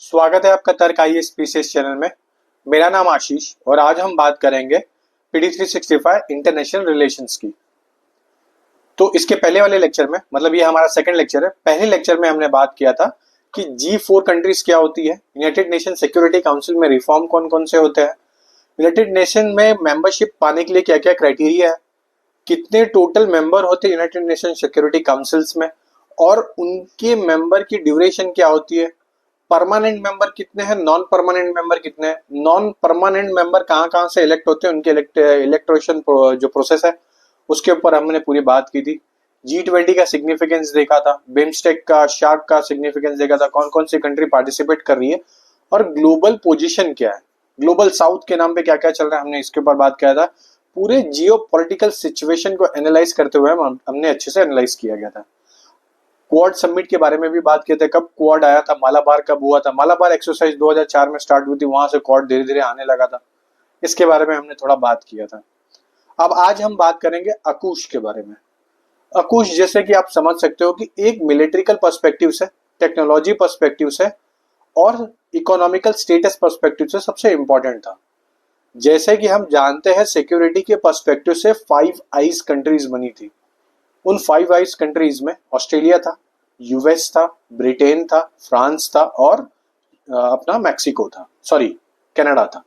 स्वागत है आपका तर्क आई स्पीसीज चैनल में। मेरा नाम आशीष और आज हम बात करेंगे पीडी 365 इंटरनेशनल रिलेशंस की। तो इसके पहले वाले लेक्चर में, मतलब ये हमारा सेकंड लेक्चर है, पहले लेक्चर में हमने बात किया था कि G4 कंट्रीज क्या होती है, यूनाइटेड नेशन सिक्योरिटी काउंसिल में रिफॉर्म कौन कौन से होते हैं, यूनाइटेड नेशन में मेंबरशिप पाने के लिए क्या क्या क्राइटेरिया है, कितने टोटल मेंबर होते हैं यूनाइटेड नेशन सिक्योरिटी काउंसिल्स में और उनके मेंबर की ड्यूरेशन क्या होती है, परमानेंट मेंबर कितने हैं, नॉन परमानेंट मेंबर कितने हैं, नॉन परमानेंट मेंबर कहाँ कहाँ से इलेक्ट होते हैं, उनके इलेक्ट्रेशन जो प्रोसेस है उसके ऊपर हमने पूरी बात की थी। G20 का सिग्निफिकेंस देखा था, बिम्स्टेक का, शार्क का सिग्निफिकेंस देखा था, कौन कौन सी कंट्री पार्टिसिपेट कर रही है और ग्लोबल पोजीशन क्या है, ग्लोबल साउथ के नाम पे क्या क्या चल रहा है, हमने इसके ऊपर बात किया था। पूरे जियो पॉलिटिकल सिचुएशन को एनालाइज करते हुए हमने अच्छे से एनालाइज किया गया था। क्वाड समिट के बारे में भी बात किए थे, कब क्वाड आया था, मालाबार कब हुआ था, मालाबार एक्सरसाइज 2004 में स्टार्ट हुई थी, वहां से क्वाड धीरे धीरे आने लगा था, इसके बारे में हमने थोड़ा बात किया था। अब आज हम बात करेंगे अकूश के बारे में। अकूश जैसे कि आप समझ सकते हो कि एक मिलिट्रिकल पर्सपेक्टिव से, टेक्नोलॉजी पर्सपेक्टिव से और इकोनॉमिकल स्टेटस पर्सपेक्टिव से सबसे इंपॉर्टेंट था। जैसे कि हम जानते हैं सिक्योरिटी के पर्सपेक्टिव से 5 आइज कंट्रीज बनी थी। उन 5 आइज कंट्रीज में ऑस्ट्रेलिया था, यूएस था, ब्रिटेन था, फ्रांस था और अपना मैक्सिको था, सॉरी कनाडा था।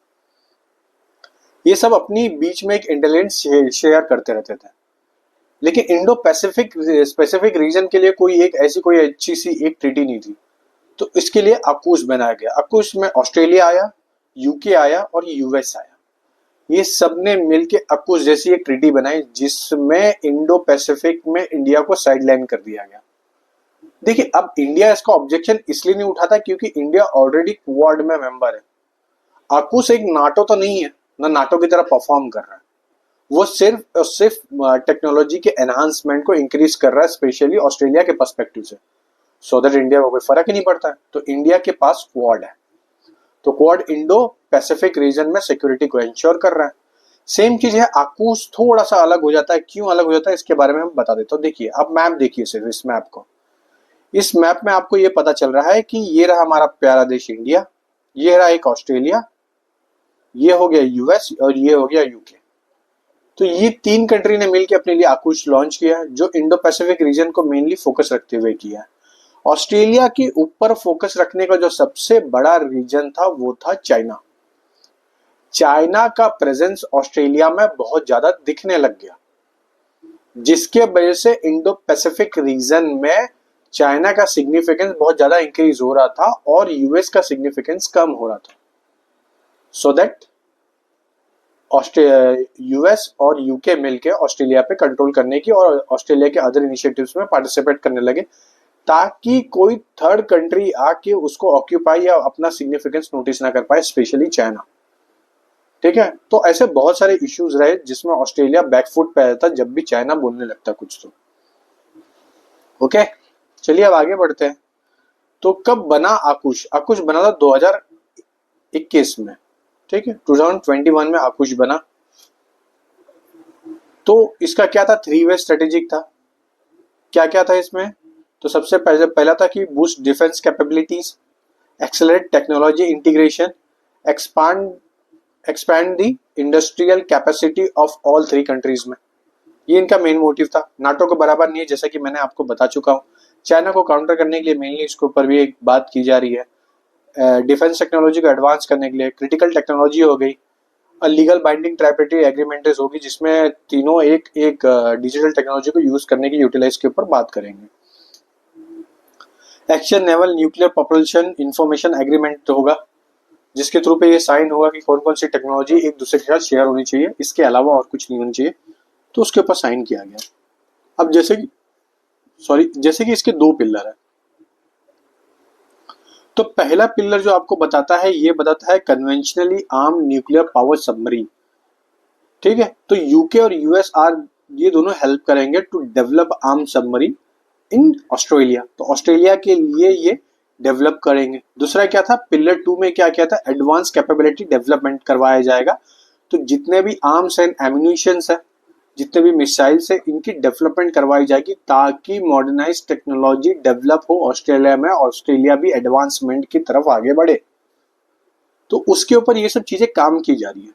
ये सब अपनी बीच में एक इंटेलिजेंस शेयर करते रहते थे, लेकिन इंडो पैसिफिक स्पेसिफिक रीजन के लिए कोई एक ऐसी कोई अच्छी सी एक ट्रीटी नहीं थी। तो इसके लिए अकूश बनाया गया। अकूश में ऑस्ट्रेलिया आया, यूके आया और यूएस आया। ये सब ने मिलके अकूश जैसी एक ट्रीटी बनाई जिसमें इंडो पैसिफिक में इंडिया को साइडलाइन कर दिया गया। देखिए, अब इंडिया इसका ऑब्जेक्शन इसलिए नहीं उठाता क्योंकि इंडिया ऑलरेडी क्वाड में मेंबर है। अकूश एक नाटो तो नहीं है, ना नाटो की तरह परफॉर्म कर रहा है। वो सिर्फ और सिर्फ टेक्नोलॉजी के एनहांसमेंट को इंक्रीज कर रहा है, स्पेशली ऑस्ट्रेलिया के पर्सपेक्टिव से, सो दैट इंडिया को कोई फर्क ही नहीं पड़ता है। तो इंडिया के पास क्वाड है, तो क्वाड इंडो पैसिफिक रीजन में सिक्योरिटी को इंश्योर कर रहा है। सेम चीज है, आकूश थोड़ा सा अलग हो जाता है। क्यों अलग हो जाता है इसके बारे में हम बता देता हूँ। देखिए, अब मैप देखिए, सिर्फ इस मैप को, इस मैप में आपको ये पता चल रहा है कि ये रहा हमारा प्यारा देश इंडिया, ये रहा एक ऑस्ट्रेलिया, ये हो गया यूएस और ये हो गया यूके। तो ये 3 कंट्री ने मिलकर अपने लिए आकूश लॉन्च किया, जो इंडो पैसिफिक रीजन को मेनली फोकस रखते हुए किया। ऑस्ट्रेलिया के ऊपर फोकस रखने का जो सबसे बड़ा रीजन था वो था चाइना। चाइना का प्रेजेंस ऑस्ट्रेलिया में बहुत ज्यादा दिखने लग गया, जिसके वजह से इंडो पैसिफिक रीजन में चाइना का सिग्निफिकेंस बहुत ज्यादा इंक्रीज हो रहा था और यूएस का सिग्निफिकेंस कम हो रहा था। सो दैट यूएस और यूके मिलकर ऑस्ट्रेलिया पे कंट्रोल करने की और ऑस्ट्रेलिया के अदर इनिशिएटिव्स में पार्टिसिपेट करने लगे, ताकि कोई थर्ड कंट्री आके उसको ऑक्यूपाई या अपना सिग्निफिकेंस नोटिस ना कर पाए, स्पेशली चाइना। ठीक है, तो ऐसे बहुत सारे इश्यूज रहे जिसमें ऑस्ट्रेलिया बैकफुट पे आया था जब भी चाइना बोलने लगता कुछ तो। ओके, चलिए अब आगे बढ़ते हैं। तो कब बना आकूश? आकूश बना था 2021 में। ठीक है, 2021 में आकूश बना। तो इसका क्या था? 3 वे स्ट्रेटेजिक था। क्या क्या था इसमें? तो सबसे पहला था कि boost defence capabilities, accelerate technology integration, expand the industrial capacity of all 3 countries में। ये इनका मेन मोटिव था। नाटो को बराबर नहीं है, जैसा कि मैंने आपको बता चुका हूँ। चाइना को काउंटर करने के लिए मेनली इसके ऊपर भी एक बात की जा रही है। डिफेंस टेक्नोलॉजी को एडवांस करने के लिए क्रिटिकल टेक्नोलॉजी हो गई, लीगल बाइंडिंग ट्राइपेटरी एग्रीमेंट्स होगी, जिसमें तीनों एक डिजिटल टेक्नोलॉजी को यूज करने की यूटिलाइज के ऊपर बात करेंगे। Action naval nuclear propulsion information agreement होगा, जिसके थ्रू पे ये साइन होगा कि कौन कौन सी टेक्नोलॉजी एक दूसरे के साथ शेयर होनी चाहिए, इसके अलावा और कुछ नहीं होनी चाहिए। तो उसके ऊपर साइन किया गया। अब जैसे कि इसके 2 पिलर है। तो पहला पिलर जो आपको बताता है, ये बताता है conventionally arm nuclear power submarine. ठीक है, तो यूके और यूएस ये दोनों हेल्प करेंगे to develop arm submarine in Australia. तो ऑस्ट्रेलिया के लिए ये डेवलप करेंगे। दूसरा क्या था? पिलर 2 में क्या था? एडवांस कैपेबिलिटी डेवलपमेंट करवाया जाएगा। तो जितने भी आर्म्स एंड एम्यूनिशंस है जितने भी मिसाइल से इनकी डेवलपमेंट करवाई जाएगी ताकि मॉडर्नाइज टेक्नोलॉजी डेवलप हो ऑस्ट्रेलिया में, ऑस्ट्रेलिया भी एडवांसमेंट की तरफ आगे बढ़े। तो उसके ऊपर ये सब चीजें काम की जा रही है।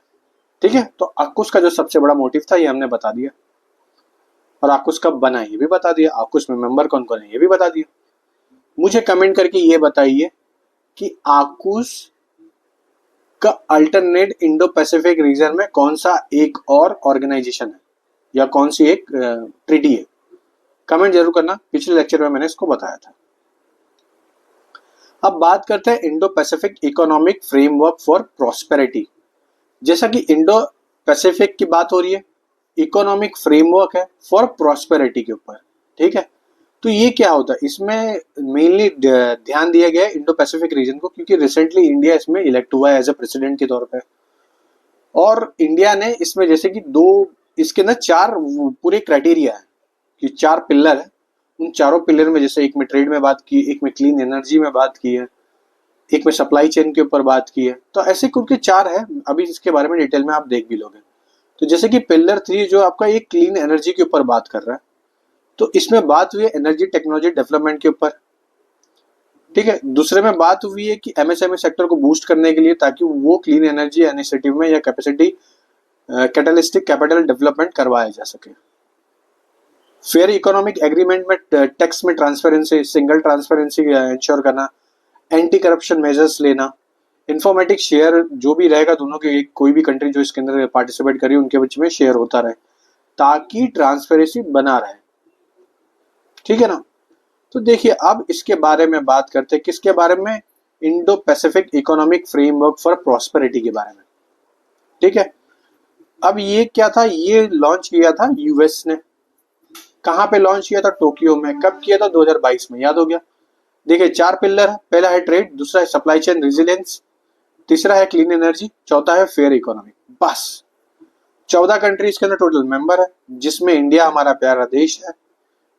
ठीक है, तो AUKUS का जो सबसे बड़ा मोटिव था ये हमने बता दिया, और AUKUS कब बना ये भी बता दिया, AUKUS में मेंबर कौन कौन है ये भी बता दिया। मुझे कमेंट करके ये बताइए कि AUKUS का अल्टरनेट इंडो पैसिफिक रीजन में कौन सा एक और ऑर्गेनाइजेशन है या कौन सी एक ट्रीटी है। कमेंट जरूर करना, पिछले लेक्चर में मैंने इसको बताया था। अब बात करते हैं Indo Pacific economic framework for prosperity. जैसा कि इंडो पैसिफिक की बात हो रही है, इकोनॉमिक फ्रेमवर्क है फॉर प्रॉस्पेरिटी के ऊपर। ठीक है, तो ये क्या होता है, इसमें मेनली ध्यान दिया गया है इंडो पैसिफिक रीजन को, क्योंकि रिसेंटली इंडिया इसमें इलेक्ट हुआ है एज ए प्रेसिडेंट के तौर पे। और इंडिया ने इसमें जैसे कि इसके अंदर 4 पूरे क्राइटेरिया है कि 4 पिलर है। उन चारों पिलर में जैसे एक में ट्रेड में बात की, एक में क्लीन एनर्जी में बात की है, एक में सप्लाई चेन के ऊपर बात की है। तो ऐसे कुछ 4 है, अभी इसके बारे में डिटेल में आप देख भी लोगे। तो जैसे कि पिलर 3 जो आपका ये क्लीन एनर्जी के ऊपर बात कर रहा है, तो इसमें बात हुई है एनर्जी टेक्नोलॉजी डेवलपमेंट के ऊपर। ठीक है, दूसरे में बात हुई है कि एमएसएमई सेक्टर को बूस्ट करने के लिए ताकि वो क्लीन एनर्जी इनिशिएटिव में या कैपेसिटी कैटलिस्टिक कैपिटल डेवलपमेंट करवाया जा सके। फेयर इकोनॉमिक एग्रीमेंट में टैक्स में ट्रांसपेरेंसी, सिंगल ट्रांसपेरेंसी इंश्योर करना, एंटी करप्शन मेजर्स लेना, इन्फॉर्मेटिक शेयर जो भी रहेगा दोनों के, कोई भी कंट्री जो इसके अंदर पार्टिसिपेट करी उनके बीच में शेयर होता रहे ताकि ट्रांसपेरेंसी बना रहे। ठीक है ना। तो देखिए अब इसके बारे में बात करते हैं, किसके बारे में, Indo Pacific economic framework for prosperity के बारे में। ठीक है, अब ये क्या था, ये लॉन्च किया था यूएस ने। कहां पे लॉन्च किया था, टोक्यो में। कब किया था, 2022 में, याद हो गया। देखिए 4 पिलर है, पहला है ट्रेड, दूसरा है सप्लाई चेन रेजिलियंस, तीसरा है क्लीन एनर्जी, चौथा है फेयर इकोनॉमी। बस 14 कंट्रीज के अंदर टोटल मेंबर है, जिसमें इंडिया हमारा प्यारा देश है,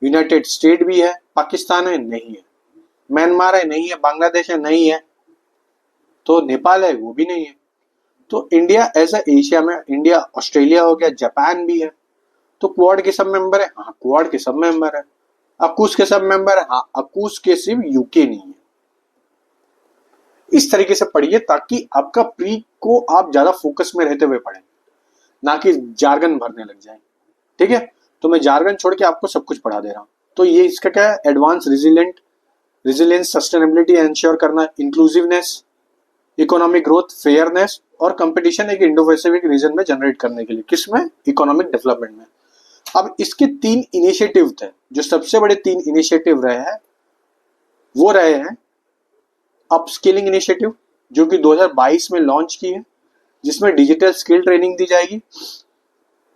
यूनाइटेड स्टेट भी है, पाकिस्तान है नहीं है, म्यांमार है नहीं है, बांग्लादेश है नहीं है, तो नेपाल है वो भी नहीं है। तो इंडिया एज ए एशिया में इंडिया, ऑस्ट्रेलिया हो गया, जापान भी है। तो क्वाड के सब मेंबर है, हाँ क्वाड के सब मेंबर है। AUKUS के सब मेंबर है, हाँ AUKUS के सिर्फ यूके नहीं है। इस तरीके से पढ़िए ताकि आपका प्री को आप ज्यादा फोकस में रहते हुए पढ़ें, ना कि जार्गन भरने लग जाए। ठीक है, तो मैं जार्गन छोड़ के आपको सब कुछ पढ़ा दे रहा हूं। तो ये इसका क्या है, एडवांस रेजिलियंस, सस्टेनेबिलिटी एंश्योर करना, इंक्लूसिवनेस, इकोनॉमिक ग्रोथ, फेयरनेस और कंपटीशन एक इंडो पैसिफिक रीजन में जनरेट करने के लिए, किसमें, इकोनॉमिक डेवलपमेंट में। अब इसके 3 इनिशिएटिव थे, जो सबसे बड़े 3 इनिशिएटिव रहे हैं वो रहे हैं अपस्किलिंग इनिशिएटिव, जो कि 2022 में लॉन्च की है, जिसमें डिजिटल स्किल ट्रेनिंग दी जाएगी,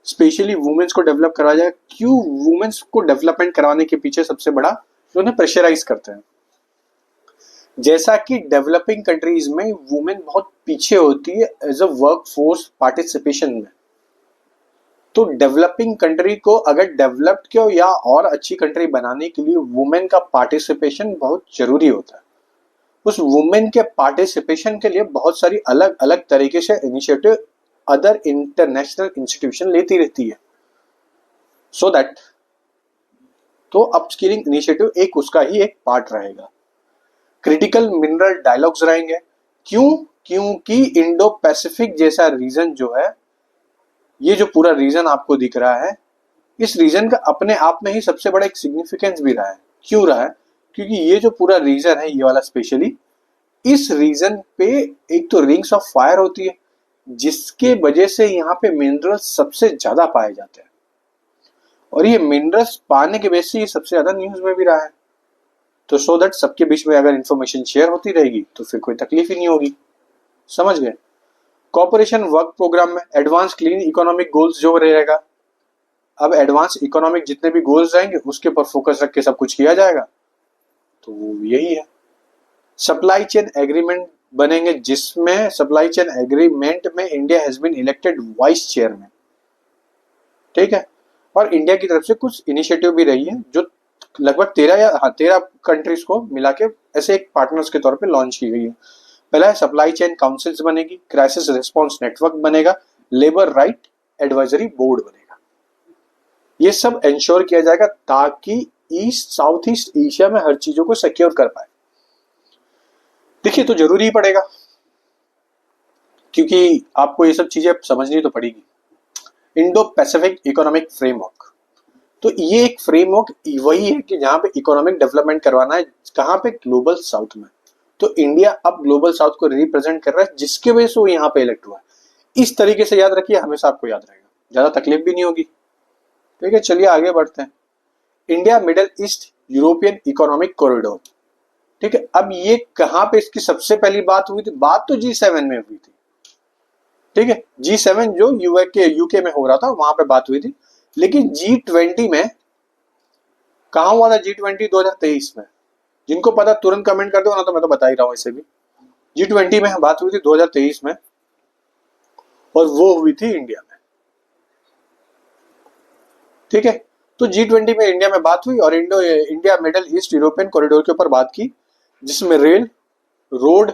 स्पेशली वुमेन्स को डेवलप कराया जाए। क्यों वुमेन्स को डेवलपमेंट करवाने के पीछे सबसे बड़ा, जो उन्हें प्रेशराइज करते हैं। जैसा कि डेवलपिंग कंट्रीज में वुमेन बहुत पीछे होती है as a work force participation में, तो डेवलपिंग कंट्री को अगर डेवलप्ड क्यों या और अच्छी कंट्री बनाने के लिए वुमेन का पार्टिसिपेशन बहुत जरूरी होता है। उस वुमेन के पार्टिसिपेशन के लिए बहुत सारी अलग अलग तरीके से इनिशिएटिव अदर इंटरनेशनल इंस्टीट्यूशन लेती रहती है, सो दैट, तो अपस्किलिंग इनिशिएटिव एक उसका ही एक पार्ट रहेगा। क्रिटिकल मिनरल डायलॉग्स रहेंगे। क्यों, क्योंकि इंडो पैसिफिक जैसा रीजन जो है, ये जो पूरा रीजन आपको दिख रहा है, इस रीजन का अपने आप में ही सबसे बड़ा एक सिग्निफिकेंस भी रहा है। क्यों रहा है, क्योंकि ये जो पूरा रीजन है, ये वाला स्पेशली, इस रीजन पे एक तो रिंग्स ऑफ फायर होती है, जिसके वजह से यहाँ पे मिनरल्स सबसे ज्यादा पाए जाते हैं, और ये मिनरल्स पाने के वजह से ये सबसे ज्यादा न्यूज में भी रहा है। तो सो दैट सबके बीच में अगर इंफॉर्मेशन शेयर होती रहेगी तो फिर कोई तकलीफ ही नहीं होगी। समझ गए। कॉर्पोरेशन वर्क प्रोग्राम में एडवांस क्लीन इकोनॉमिक गोल्स जो रहेगा, अब एडवांस इकोनॉमिक जितने भी गोल्स रहेंगे उसके ऊपर फोकस रख के सब कुछ किया जाएगा, तो वो यही है। सप्लाई चेन एग्रीमेंट बनेंगे, जिसमें सप्लाई चेन एग्रीमेंट में India has been elected vice chairman. ठीक है, और इंडिया की तरफ से कुछ इनिशिएटिव भी रही है, जो लगभग 13 कंट्रीज को मिला के ऐसे एक पार्टनर्स के तौर पे लॉन्च की गई है। पहला है सप्लाई चेन काउंसिल्स बनेगी, क्राइसिस रिस्पांस नेटवर्क बनेगा, लेबर राइट एडवाइजरी बोर्ड बनेगा। ये सब इंश्योर किया जाएगा ताकि साउथ ईस्ट एशिया में हर चीजों को सिक्योर कर पाए। देखिए तो जरूरी ही पड़ेगा, क्योंकि आपको ये सब चीजें समझनी तो पड़ेगी। इंडो पैसिफिक इकोनॉमिक फ्रेमवर्क, तो ये एक फ्रेमवर्क वही है कि जहां पे इकोनॉमिक डेवलपमेंट करवाना है, कहां पे, ग्लोबल साउथ में। तो इंडिया अब ग्लोबल साउथ को रिप्रेजेंट कर रहा है, जिसके वजह से वो यहाँ पे इलेक्ट हुआ है। इस तरीके से याद रखिए, हमेशा आपको याद रहेगा, ज्यादा तकलीफ भी नहीं होगी। ठीक है, चलिए आगे बढ़ते हैं। India middle east European economic corridor. ठीक है, अब ये कहां पे इसकी सबसे पहली बात हुई थी? बात तो G7 में हुई थी। ठीक है, G7 जो यूके में हो रहा था, वहां पे बात हुई थी। लेकिन G20 में कहा हुआ था? G20 2023 में। जिनको पता तुरंत कमेंट कर दो ना, तो मैं तो बता ही रहा हूं। ऐसे भी G20 में बात हुई थी 2023 में, और वो हुई थी इंडिया में। ठीक है, तो G20 में इंडिया में बात हुई और India middle east European corridor के ऊपर बात की, जिसमें रेल, रोड,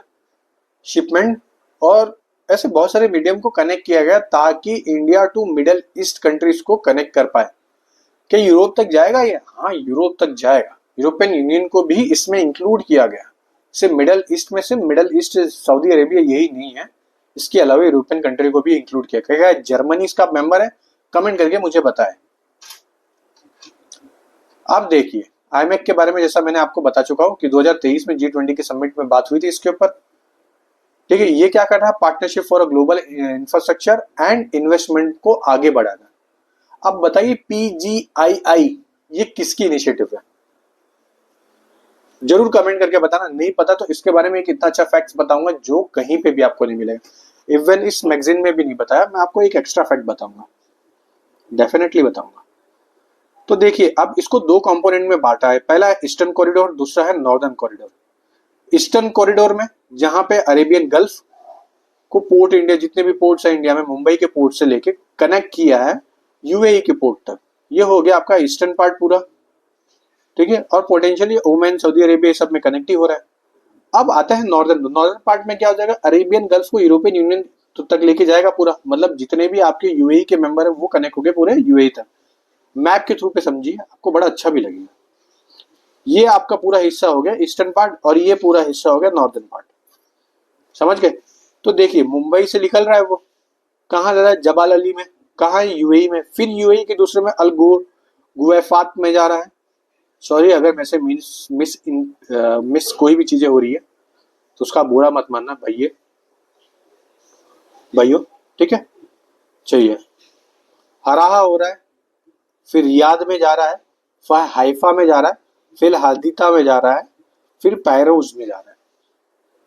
शिपमेंट और ऐसे बहुत सारे मीडियम को कनेक्ट किया गया, ताकि India to Middle East countries को कनेक्ट कर पाए। क्या यूरोप तक जाएगा ये? हाँ, यूरोप तक जाएगा। यूरोपियन यूनियन को भी इसमें इंक्लूड किया गया। सिर्फ मिडल ईस्ट में, सिर्फ मिडल ईस्ट सऊदी अरेबिया यही नहीं है, इसके अलावा यूरोपियन कंट्री को भी इंक्लूड किया गया। जर्मनी इसका मेंबर है? कमेंट करके मुझे बताएं। अब देखिए आईएमएफ के बारे में, जैसा मैंने आपको बता चुका हूं कि 2023 में G20 के समिट में बात हुई थी इसके ऊपर। ठीक है, ये क्या कर रहा है? Partnership for a global infrastructure and investment को आगे बढ़ाना। अब बताइए PGII ये किसकी इनिशिएटिव है? जरूर कमेंट करके बताना। नहीं पता तो इसके बारे में एक इतना अच्छा फैक्ट बताऊंगा जो कहीं पे भी आपको नहीं मिलेगा, इवन इस मैगजीन में भी नहीं बताया। मैं आपको एक एक्स्ट्रा फैक्ट बताऊंगा, डेफिनेटली बताऊंगा। तो देखिए, अब इसको दो कंपोनेंट में बांटा है। पहला है ईस्टर्न कॉरिडोर, दूसरा है नॉर्दर्न कॉरिडोर। ईस्टर्न कॉरिडोर में जहां पे अरेबियन गल्फ को पोर्ट, इंडिया जितने भी पोर्ट्स है इंडिया में, मुंबई के पोर्ट से लेके कनेक्ट किया है यूएई के पोर्ट तक। ये हो गया आपका ईस्टर्न पार्ट पूरा। ठीक है, और पोटेंशियली ओमान, सऊदी अरेबिया सब में कनेक्ट ही हो रहा है। अब आता है नॉर्दर्न। नॉर्दर्न पार्ट में क्या हो जाएगा? अरेबियन गल्फ को यूरोपियन यूनियन तक लेके जाएगा पूरा, मतलब जितने भी आपके यूएई के मेंबर है वो कनेक्ट हो गए पूरे यूएई तक। मैप के थ्रू पे समझिए, आपको बड़ा अच्छा भी लगेगा। ये आपका पूरा हिस्सा हो गया ईस्टर्न पार्ट, और ये पूरा हिस्सा हो गया नॉर्दर्न पार्ट। समझ गए? तो देखिए मुंबई से निकल रहा है, वो कहाँ जा रहा है? जबाल अली में। कहाँ है? यूएई में। फिर यूएई के दूसरे में अल गुएफात में जा रहा है। सॉरी अगर मैं से मिस कोई भी चीजें हो रही है तो उसका बुरा मत मानना भाइयों। ठीक है, चलिए। हराहा हो रहा है, फिर रियाद में जा रहा है, फिर हाइफा में जा रहा है, फिर हादिता में जा रहा है, फिर पैरोज में जा रहा है।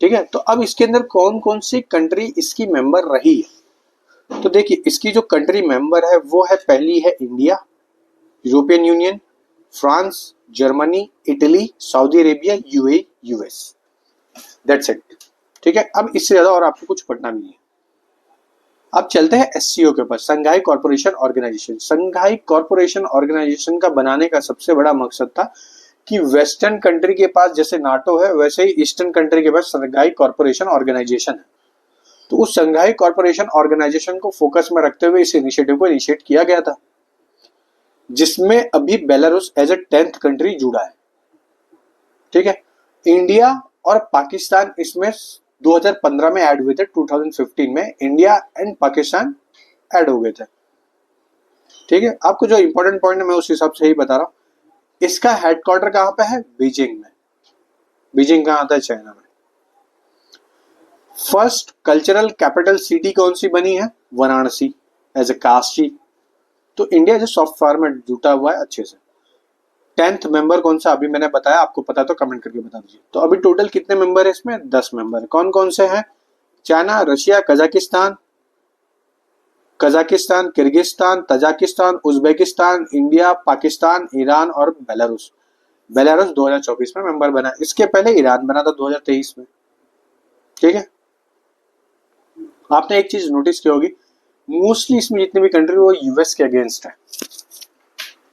ठीक है, तो अब इसके अंदर कौन कौन सी कंट्री इसकी मेंबर रही है? तो देखिए इसकी जो कंट्री मेंबर है वो है, पहली है India, European union, France, Germany, Italy, Saudi Arabia, UAE, US. That's it. ठीक है, अब इससे ज्यादा और आपको कुछ पढ़ना नहीं है। अब चलते हैं एससीओ के ऊपर, Shanghai Cooperation Organisation. Shanghai Cooperation Organisation का बनाने का सबसे बड़ा मकसद था कि वेस्टर्न कंट्री के पास जैसे नाटो है, वैसे ही ईस्टर्न कंट्री के पास संघाई कॉर्पोरेशन ऑर्गेनाइजेशन है। तो उस संघाई कॉर्पोरेशन ऑर्गेनाइजेशन को फोकस में रखते हुए इस इनिशिएटिव को इनिशिएट किया गया था, जिसमें अभी Belarus as a 10th country जुड़ा है। ठीक है, इंडिया और पाकिस्तान इसमें 2015 में ऐड हुए थे। 2015 में इंडिया एंड पाकिस्तान ऐड हो गए थे। ठीक है, आपको जो इंपॉर्टेंट पॉइंट है मैं उस हिसाब से ही बता रहा हूं। इसका हेडक्वार्टर कहां पे है? बीजिंग में। बीजिंग कहां आता है? चाइना में। फर्स्ट कल्चरल कैपिटल सिटी कौन सी बनी है? Varanasi as a Kashi. तो इंडिया जो सॉफ्ट पावर में जुटा हुआ है अच्छे से। 10th मेंबर कौन सा? अभी मैंने बताया, आपको पता तो कमेंट करके बता दीजिए। तो अभी टोटल कितने मेंबर है इसमें? 10 मेंबर। कौन कौन से हैं? China, Russia, Kazakhstan, Kyrgyzstan, Tajikistan, Uzbekistan, India, Pakistan, Iran और बेलारूस। बेलारूस 2024 में मेंबर बना। इसके पहले ईरान बना था 2023 में। ठीक है, आपने एक चीज नोटिस की होगी, मोस्टली इसमें जितने भी कंट्री वो यूएस के अगेंस्ट है।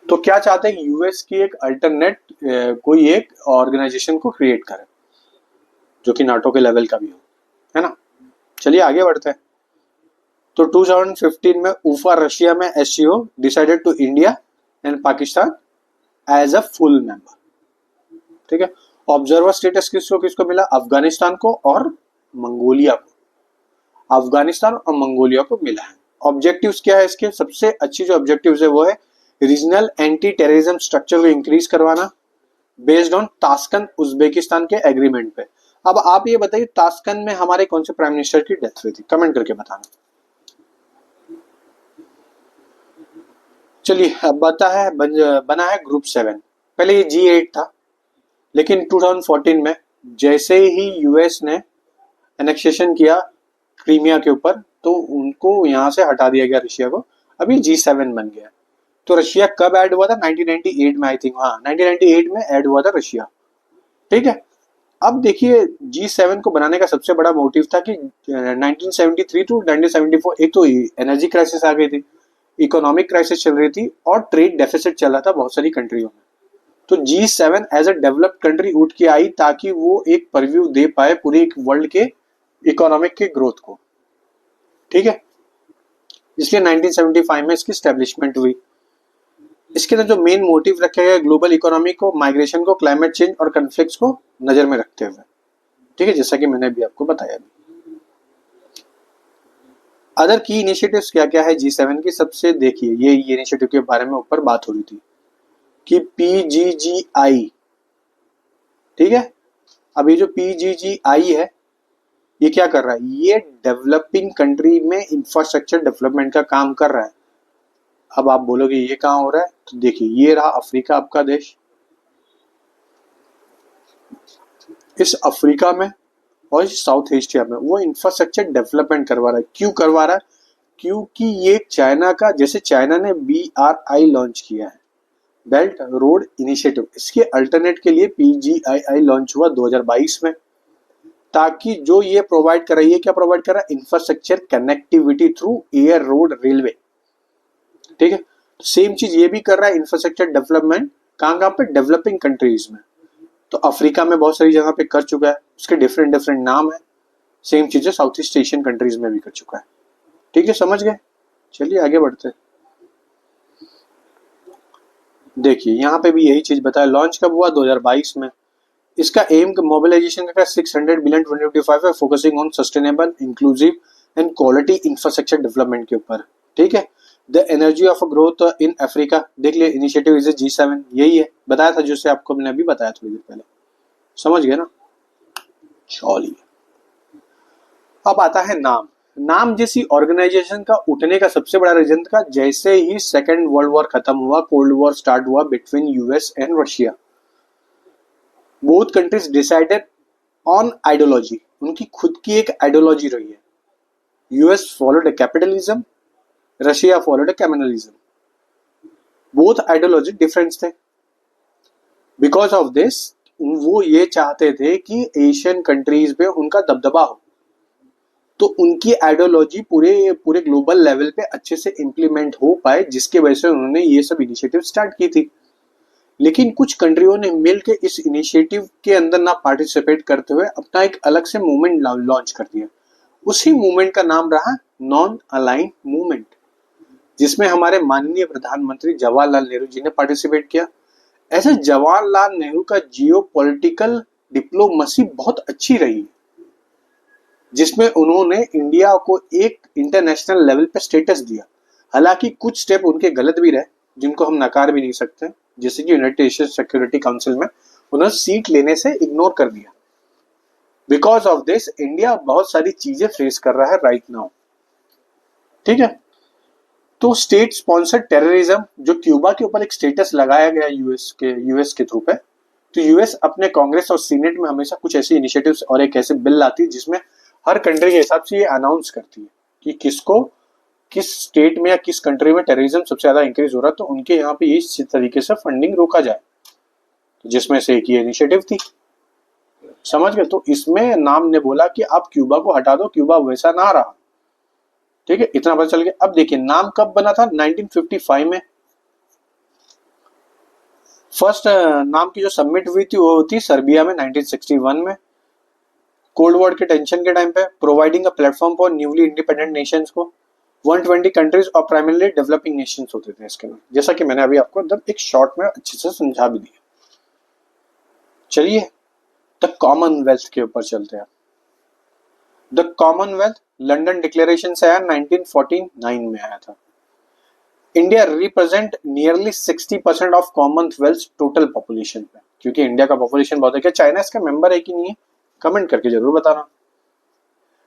तो क्या चाहते हैं? यूएस की एक अल्टरनेट कोई एक ऑर्गेनाइजेशन को क्रिएट करे जो कि नाटो के लेवल का भी हो, है ना। चलिए आगे बढ़ते हैं। तो 2015 में उफा रशिया में SCO decided to India and Pakistan as a full member. ठीक है, ऑब्जर्वर स्टेटस किसको किसको मिला? अफगानिस्तान को और मंगोलिया को, अफगानिस्तान और मंगोलिया को मिला है। ऑब्जेक्टिव्स क्या है इसके? सबसे अच्छी जो ऑब्जेक्टिव्स है वो है रीजनल एंटी टेररिज्म स्ट्रक्चर को इंक्रीज करवाना बेस्ड ऑन ताशकंद उज्बेकिस्तान के एग्रीमेंट पे। अब आप ये बताइए ताशकंद में हमारे कौन से प्राइम मिनिस्टर की डेथ हुई थी? कमेंट करके बताना। चलिए अब बना है ग्रुप 7। पहले ये G8 था, लेकिन 2014 में जैसे ही यूएस ने एनेक्सेशन किया क्रीमिया के ऊपर, तो उनको यहाँ से हटा दिया गया रशिया को। अभी G7 बन गया। तो रशिया कब ऐड हुआ था? 1998 में, आई थिंक। हाँ, 1998 में ऐड हुआ था रशिया। ठीक है, अब देखिए G7 को बनाने का सबसे बड़ा मोटिव था कि 1973 टू 1974 एक तो एनर्जी क्राइसिस आ गई थी, इकोनॉमिक क्राइसिस चल रही थी और ट्रेड डेफिसिट चल रहा था बहुत सारी कंट्रियों में। तो G7 as a developed country उठ के आई ताकि वो एक परव्यू दे पाए पूरे एक वर्ल्ड के इकोनॉमिक के ग्रोथ को। ठीक है, इसलिए 1975 में इसकी स्टैब्लिशमेंट हुई। इसके अंदर जो मेन मोटिव रखे गए ग्लोबल इकोनॉमी को, माइग्रेशन को, क्लाइमेट चेंज और कन्फ्लिक्ट्स को नजर में रखते हुए। ठीक है, जैसा कि मैंने अभी आपको बताया। अदर की इनिशिएटिव्स क्या क्या है G7 की? सबसे देखिए ये इनिशिएटिव के बारे में ऊपर बात हो रही थी कि PGGI। ठीक है, अब ये जो PGGI है ये क्या कर रहा है? ये डेवलपिंग कंट्री में इंफ्रास्ट्रक्चर डेवलपमेंट का काम कर रहा है। अब आप बोलोगे ये कहाँ हो रहा है? तो देखिए ये रहा अफ्रीका, आपका देश। इस अफ्रीका में और साउथ एशिया में वो इंफ्रास्ट्रक्चर डेवलपमेंट करवा रहा है। क्यों करवा रहा है? क्योंकि ये चाइना का, जैसे चाइना ने BRI लॉन्च किया है, बेल्ट रोड इनिशिएटिव, इसके अल्टरनेट के लिए PGII लॉन्च हुआ 2022 में, ताकि जो ये प्रोवाइड कर रही है, क्या प्रोवाइड कर रहा है? Infrastructure connectivity through air, road, railway. ठीक है, सेम चीज ये भी कर रहा है, इंफ्रास्ट्रक्चर डेवलपमेंट। कहाँ कहाँ पे? डेवलपिंग कंट्रीज में। तो अफ्रीका में बहुत सारी जगह पे कर चुका है, उसके डिफरेंट डिफरेंट नाम है। सेम चीजें साउथ ईस्ट एशियन कंट्रीज में भी कर चुका है। ठीक है, समझ गए? चलिए आगे बढ़ते हैं। देखिए यहाँ पे भी यही चीज बताया। लॉन्च कब हुआ? 2022 में। इसका एम मोबिलाइजेशन का 600 बिलियन 2025 है, focusing on sustainable, inclusive and quality infrastructure development के ऊपर। ठीक है, the energy of growth in Africa, देख लिया इनिशिएटिव इज G7, यही है, बताया था जिससे आपको मैंने अभी बताया थोड़ी देर पहले। समझ गए ना? चलिए अब आता है नाम। नाम जैसी ऑर्गेनाइजेशन का उठने का सबसे बड़ा रीजन था जैसे ही सेकेंड वर्ल्ड वॉर खत्म हुआ, कोल्ड वॉर स्टार्ट हुआ between US and Russia. Both countries decided on ideology, उनकी खुद की एक आइडियोलॉजी रही है। US followed capitalism, Russia followed communalism. Both ideology difference थे। बिकॉज ऑफ दिस वो ये चाहते थे कि एशियन कंट्रीज में उनका दबदबा हो, तो उनकी आइडियोलॉजी पूरे पूरे ग्लोबल लेवल पे अच्छे से इम्प्लीमेंट हो पाए, जिसके वजह से उन्होंने ये सब इनिशिएटिव स्टार्ट की थी। लेकिन कुछ कंट्रियों ने मिलकर इस इनिशिएटिव के अंदर ना पार्टिसिपेट करते हुए अपना एक अलग से मूवमेंट लॉन्च कर दिया। उसी मूवमेंट का नाम रहा नॉन अलाइन मूवमेंट, जिसमें हमारे माननीय प्रधानमंत्री जवाहरलाल नेहरू जी ने पार्टिसिपेट किया। ऐसे जवाहरलाल नेहरू का जियो पॉलिटिकल डिप्लोमेसी बहुत अच्छी रही, जिसमें उन्होंने इंडिया को एक इंटरनेशनल लेवल पे स्टेटस दिया। हालांकि कुछ स्टेप उनके गलत भी रहे, जिनको हम नकार भी नहीं सकते, जैसे कि यूनाइटेड नेशंस सिक्योरिटी काउंसिल में उन्होंने सीट लेने से इग्नोर कर दिया। बिकॉज ऑफ दिस इंडिया बहुत सारी चीजें फेस कर रहा है राइट नाउ। ठीक है, तो स्टेट स्पॉन्सर्ड टेररिज्म, जो क्यूबा के ऊपर एक स्टेटस लगाया गया यूएस के थ्रू पे, तो यूएस अपने कांग्रेस और सीनेट में हमेशा कुछ ऐसे इनिशिएटिव्स और एक ऐसे बिल लाती है जिसमें हर कंट्री के हिसाब से ये अनाउंस करती है कि किसको किस स्टेट में या किस कंट्री में टेररिज्म सबसे ज्यादा इंक्रीज हो रहा है, तो उनके यहाँ पे इस तरीके से फंडिंग रोका जाए, जिसमें से एक ये इनिशिएटिव थी। समझ गए? तो इसमें नाम ने बोला कि आप क्यूबा को हटा दो, क्यूबा वैसा ना रहा। ठीक है, इतना पता चल गया। अब देखिए नाम कब बना था? 1955 में। फर्स्ट नाम की जो सबमिट हुई थी वो थी सर्बिया में 1961 में। कोल्ड वॉर के टेंशन के टाइम पे, providing a platform for newly independent Nations को। 120 कंट्रीज और प्राइमरली डेवलपिंग नेशंस होते थे इसके अंदर, जैसा कि मैंने अभी आपको एकदम एक शॉर्ट में अच्छे से समझा भी दिया। चलिए द कॉमनवेल्थ के ऊपर चलते हैं। द कॉमनवेल्थ लंदन डिक्लेरेशन से आया, 1949 में आया था। India represent nearly 60% of Commonwealth total population पे, क्योंकि इंडिया का पॉपुलेशन बहुत है। क्या चाइना इसका मेंबर है कि नहीं है, कमेंट करके जरूर बताना।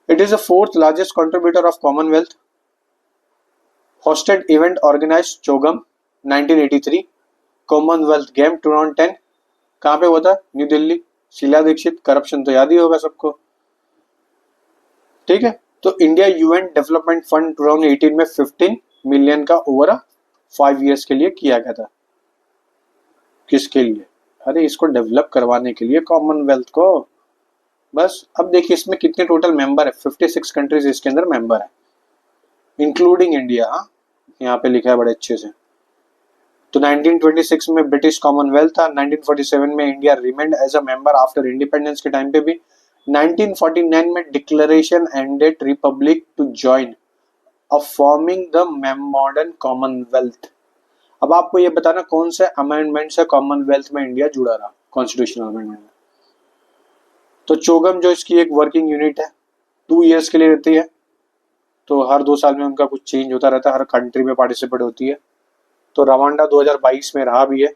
It is the fourth largest contributor of Commonwealth. Hosted event organise CHOGM 1983। Commonwealth game 2010 कहाँ पे हुआ था, न्यू दिल्ली। शीला दीक्षित, करप्शन तो याद ही होगा सबको, ठीक है। तो इंडिया यूएन डेवलपमेंट फंड 2018 में 15 मिलियन का ओवर 5 ईयर्स के लिए किया गया था। किसके लिए, अरे इसको डेवलप करवाने के लिए, कॉमनवेल्थ को। बस अब देखिए इसमें कितने टोटल मेंबर है, 56 कंट्रीज इसके अंदर मेंबर है, इंक्लूडिंग इंडिया। यहाँ पे लिखा है बड़े अच्छे से। तो 1926 में ब्रिटिश कॉमनवेल्थ था, 1947 में India remained as a member after independence के टाइम पे भी, 1949 में declaration ended republic to join of forming the modern Commonwealth. अब आपको ये बताना कौन से अमेंडमेंट से कॉमनवेल्थ में इंडिया जुड़ा रहा, कॉन्स्टिट्यूशनल अमेंडमेंट में। तो चोगम जो इसकी एक वर्किंग यूनिट है, 2 ईयर्स के लिए रहती है, तो हर 2 साल में उनका कुछ चेंज होता रहता है, हर कंट्री में पार्टिसिपेट होती है। तो रवांडा 2022 में रहा भी है,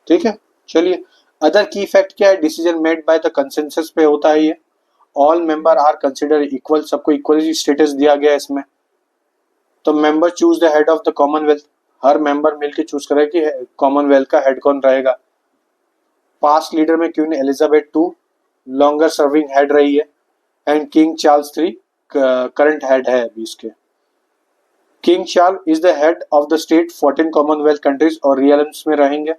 ठीक है। चलिए अदर की फैक्ट क्या है, decision made by the consensus पे होता है ये। All member are consider equal, सबको इक्वली स्टेटस दिया गया है इसमें। तो member choose the head of the Commonwealth, हर मेंबर मिलकर चूज करे कि कॉमनवेल्थ का हेड कौन रहेगा। पास्ट लीडर में Queen Elizabeth 2 longer serving head रही है, and King Charles 3 current head है अभी इसके। King Charles is the head of the state, 14 Commonwealth countries और रियल्म्स में रहेंगे।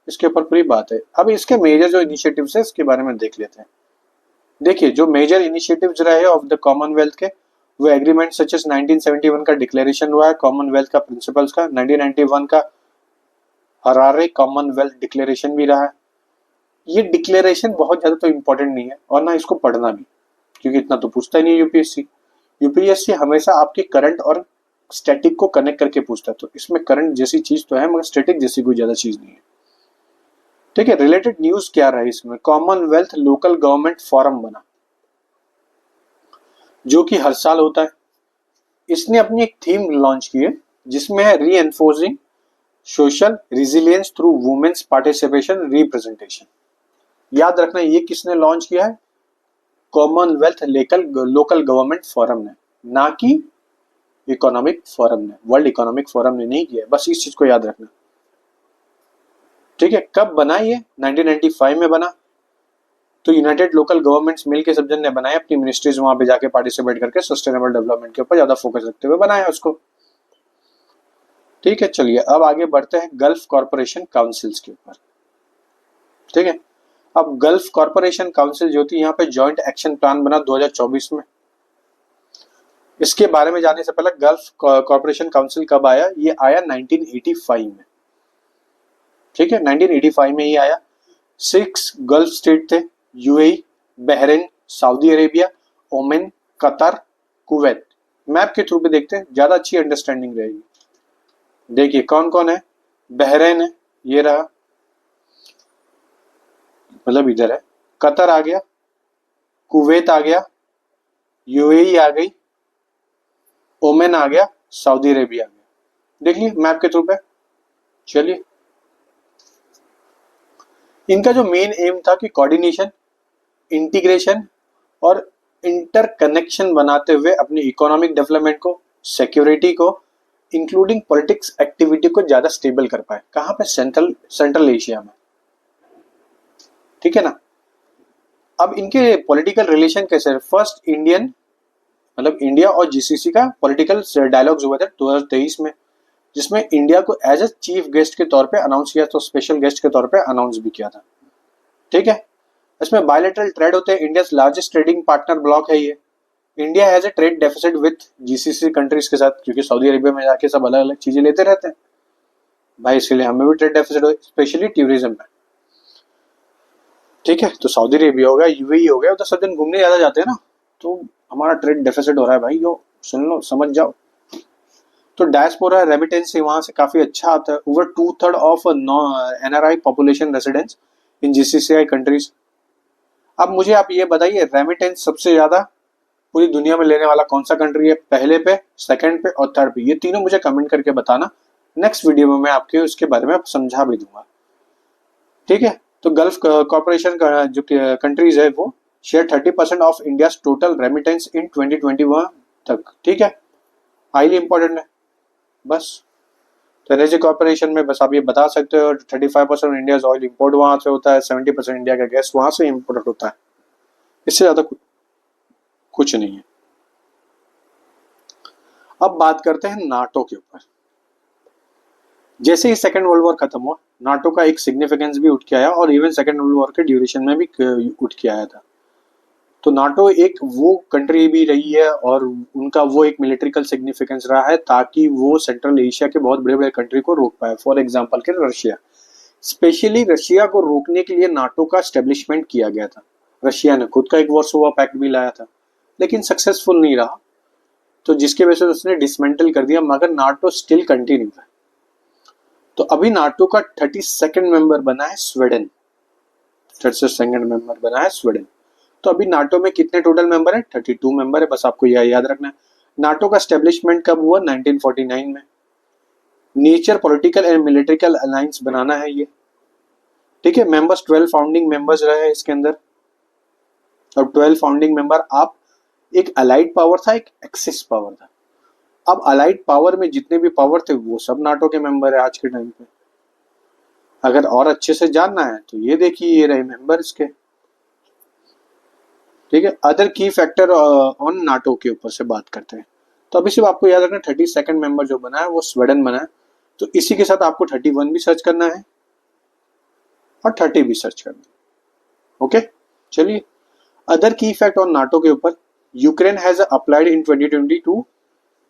इसके ऊपर पूरी बात है। अब इसके मेजर जो इनिशिएटिव्स है इसके बारे में देख लेते हैं। देखिए जो मेजर इनिशिएटिव्स रहे ऑफ द कॉमनवेल्थ के, वो एग्रीमेंट सच एस 1971 का डिक्लेरेशन हुआ है कॉमनवेल्थ का प्रिंसिपल्स का, 1991 का हरारे कॉमनवेल्थ डिक्लेरेशन भी रहा है। ये डिक्लेरेशन बहुत ज्यादा तो इंपॉर्टेंट नहीं है और ना इसको पढ़ना भी, क्योंकि इतना तो पूछता ही नहीं है यूपीएससी। यूपीएससी हमेशा आपके करंट और स्टैटिक को कनेक्ट करके पूछता है, तो इसमें करंट जैसी चीज तो है मगर स्टैटिक जैसी कोई ज्यादा चीज नहीं है, ठीक है। रिलेटेड न्यूज क्या रहा इसमें, कॉमनवेल्थ लोकल गवर्नमेंट फोरम बना, जो कि हर साल होता है। इसने अपनी एक थीम लॉन्च की है जिसमें है reinforcing social resilience through women's participation representation. याद रखना ये किसने लॉन्च किया है, कॉमनवेल्थ लोकल गवर्नमेंट फोरम ने, ना कि इकोनॉमिक फोरम ने, वर्ल्ड इकोनॉमिक फोरम ने नहीं किया है, बस इस चीज को याद रखना, ठीक है। कब बना ये, 1995 में बना। तो यूनाइटेड लोकल गवर्नमेंट्स मिलके सब जन ने बनाया, अपनी मिनिस्ट्रीज वहां पे जाके पार्टिसिपेट करके सस्टेनेबल डेवलपमेंट के ऊपर ज्यादा फोकस रखते हुए बनाया उसको, ठीक है। चलिए अब आगे बढ़ते हैं गल्फ कॉर्पोरेशन काउंसिल्स के ऊपर, ठीक है। अब गल्फ कॉर्पोरेशन काउंसिल जो थी, यहाँ पे जॉइंट एक्शन प्लान बना 2024 में। इसके बारे में जानने से पहले गल्फ कॉर्पोरेशन काउंसिल कब आया, ये आया 1985 में, ठीक है। 1985 में ही आया। 6 गल्फ स्टेट थे, UAE, Bahrain, Saudi Arabia, Oman, Qatar, Kuwait. Map के थ्रू पे देखते हैं, ज्यादा अच्छी अंडरस्टैंडिंग रहेगी। देखिए कौन कौन है, बहरीन है, ये रहा, मतलब इधर है, कतर आ गया, कुवैत आ गया, यूएई आ गई, ओमान आ गया, सऊदी अरेबिया आ गया। देख लिए मैप के थ्रू पे। चलिए इनका जो मेन एम था कि कोऑर्डिनेशन, इंटीग्रेशन और इंटरकनेक्शन बनाते हुए अपनी इकोनॉमिक डेवलपमेंट को, सिक्योरिटी को, इंक्लूडिंग पॉलिटिक्स एक्टिविटी को ज्यादा स्टेबल कर पाए। कहां पे, सेंट्रल एशिया में, ठीक है ना। अब इनके पॉलिटिकल रिलेशन कैसे है, फर्स्ट इंडियन मतलब इंडिया और जीसीसी का पॉलिटिकल डायलॉग्स हुआ था 2023 में, जिसमें इंडिया को एज ए चीफ गेस्ट के तौर पे अनाउंस किया, तो स्पेशल गेस्ट के तौर पे अनाउंस भी किया था, ठीक है। इसमें बायलैटरल ट्रेड होते हैं, India largest trading partner block है ये। India has a trade deficit with GCC countries के साथ, क्योंकि सऊदी अरेबिया में जाके सब अलग अलग चीजें लेते रहते हैं भाई, इसलिए हमें भी ट्रेड डेफिसिट हो, स्पेशली टूरिज्म में, ठीक है। तो सऊदी अरेबिया हो गया, यूएई हो गया, उधर सब जन घूमने ज्यादा जाते हैं ना, तो हमारा ट्रेड डेफिसिट हो रहा है भाई, जो सुन लो, समझ जाओ। तो डायस्पोरा रेमिटेंस से वहां से काफी अच्छा आता है। Over 2/3 of NRI population residence in GCCI countries. अब मुझे आप ये बताइए, रेमिटेंस सबसे ज्यादा पूरी दुनिया में लेने वाला कौन सा कंट्री है? पहले पे, सेकंड पे और थर्ड पे, ये तीनों मुझे कमेंट करके बताना। नेक्स्ट वीडियो में मैं आपके उसके बारे में समझा भी दूंगा, ठीक है। तो गल्फ कॉर्पोरेशन का जो कंट्रीज है वो share 30% of India total remittance in 2021 तक, ठीक है। हाईली इंपॉर्टेंट है बस। तो एनर्जी कॉर्पोरेशन में बस आप ये बता सकते हो 35% इंडिया ऑयल इंपोर्ट वहां से होता है, 70% इंडिया का गैस वहां से इंपोर्ट होता है। इससे ज्यादा कुछ नहीं है। अब बात करते हैं नाटो के ऊपर। जैसे ही सेकेंड वर्ल्ड वॉर खत्म हुआ, नाटो का एक सिग्निफिकेंस भी उठ के आया और इवन सेकेंड वर्ल्ड वॉर के ड्यूरेशन में भी उठ के आया था। तो नाटो एक वो कंट्री भी रही है और उनका वो एक मिलिट्रिकल सिग्निफिकेंस रहा है ताकि वो सेंट्रल एशिया के बहुत बड़े बड़े कंट्री को रोक पाए। फॉर एग्जांपल के रशिया, स्पेशली रशिया को रोकने के लिए नाटो का स्टेब्लिशमेंट किया गया था। रशिया ने खुद का एक वार्सोवा पैक्ट भी लाया था लेकिन सक्सेसफुल नहीं रहा, तो जिसके वजह से उसने डिसमेंटल कर दिया, मगर नाटो स्टिल कंटिन्यू है। तो अभी नाटो का 32nd मेंबर बना है स्वीडन। 32nd मेंबर बना है स्वीडन। तो अभी नाटो में कितने टोटल मेंबर है? 32 मेंबर है। बस आपको यह याद रखना है। नाटो का स्टेब्लिशमेंट कब हुआ? 1949 में। नेचर पॉलिटिकल एंड मिलिट्रिकल अलायंस बनाना है ये, ठीक है। मेंबर्स 12 फाउंडिंग मेंबर्स रहे हैं इसके अंदर, और 12 फाउंडिंग मेंबर। आप एक अलाइड पावर था, एक एक्सिस पावर था। अब अलाइड पावर में जितने भी पावर थे वो सब नाटो के मेंबर है आज के टाइम पे। अगर और अच्छे से जानना है तो ये देखिए, ये रहे मेंबर इसके, ठीक है। अदर की फैक्टर ऑन नाटो के ऊपर से बात करते हैं। तो अभी सिर्फ आपको याद रखना 32nd मेंबर जो बना है वो स्वीडन बना है। तो इसी के साथ आपको 31 भी सर्च करना है और 30 भी सर्च करना है, ओके। चलिए, अदर की फैक्ट ऑन नाटो के ऊपर, Ukraine has applied in 2022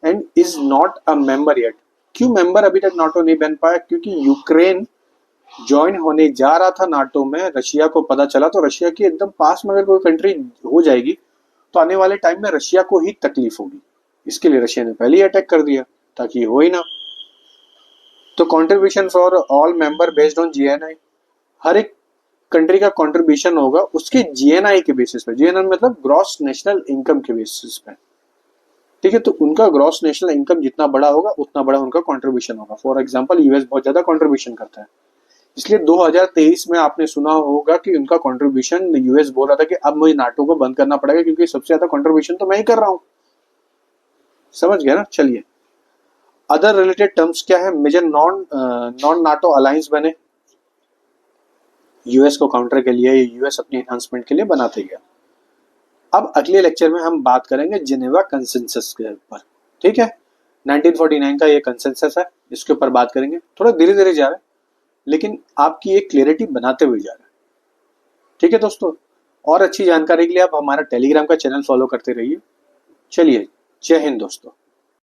and is not a member yet. क्यों मेंबर अभी तक नाटो नहीं बन पाया? क्योंकि यूक्रेन ज्वाइन होने जा रहा था नाटो में, रशिया को पता चला। तो रशिया की एकदम पास में अगर कोई कंट्री हो जाएगी तो आने वाले टाइम में रशिया को ही तकलीफ होगी। इसके लिए रशिया ने पहले ही अटैक कर दिया ताकि हो ही ना। तो contribution for all member based on GNI, हर एक कंट्री का कंट्रीब्यूशन होगा उसके GNI के बेसिस पे। GNI मतलब ग्रॉस नेशनल इनकम के बेसिस पे, ठीक है। तो उनका ग्रॉस नेशनल इनकम जितना बड़ा होगा उतना बड़ा उनका कंट्रीब्यूशन होगा। फॉर एग्जांपल यूएस बहुत ज्यादा कंट्रीब्यूशन करता है, इसलिए 2023 में आपने सुना होगा कि उनका कंट्रीब्यूशन, यूएस बोल रहा था कि अब मुझे नाटो को बंद करना पड़ेगा क्योंकि सबसे ज्यादा कंट्रीब्यूशन तो मैं ही कर रहा हूं। समझ गया ना? चलिए, अदर रिलेटेड टर्म्स क्या है? मेजर नॉन नाटो अलायंस बने यूएस को काउंटर के लिए, यूएस अपनी एनहांसमेंट के लिए बनाते गया। अब अगले लेक्चर में हम बात करेंगे जिनेवा कंसेंसस के ऊपर, ठीक है। 1949 का ये कंसेंसस है, इसके ऊपर बात करेंगे। थोड़ा धीरे धीरे जा रहा है लेकिन आपकी एक क्लियरिटी बनाते हुए जा रहा है, ठीक है दोस्तों। और अच्छी जानकारी के लिए आप हमारा टेलीग्राम का चैनल फॉलो करते रहिए। चलिए, जय हिंद दोस्तों।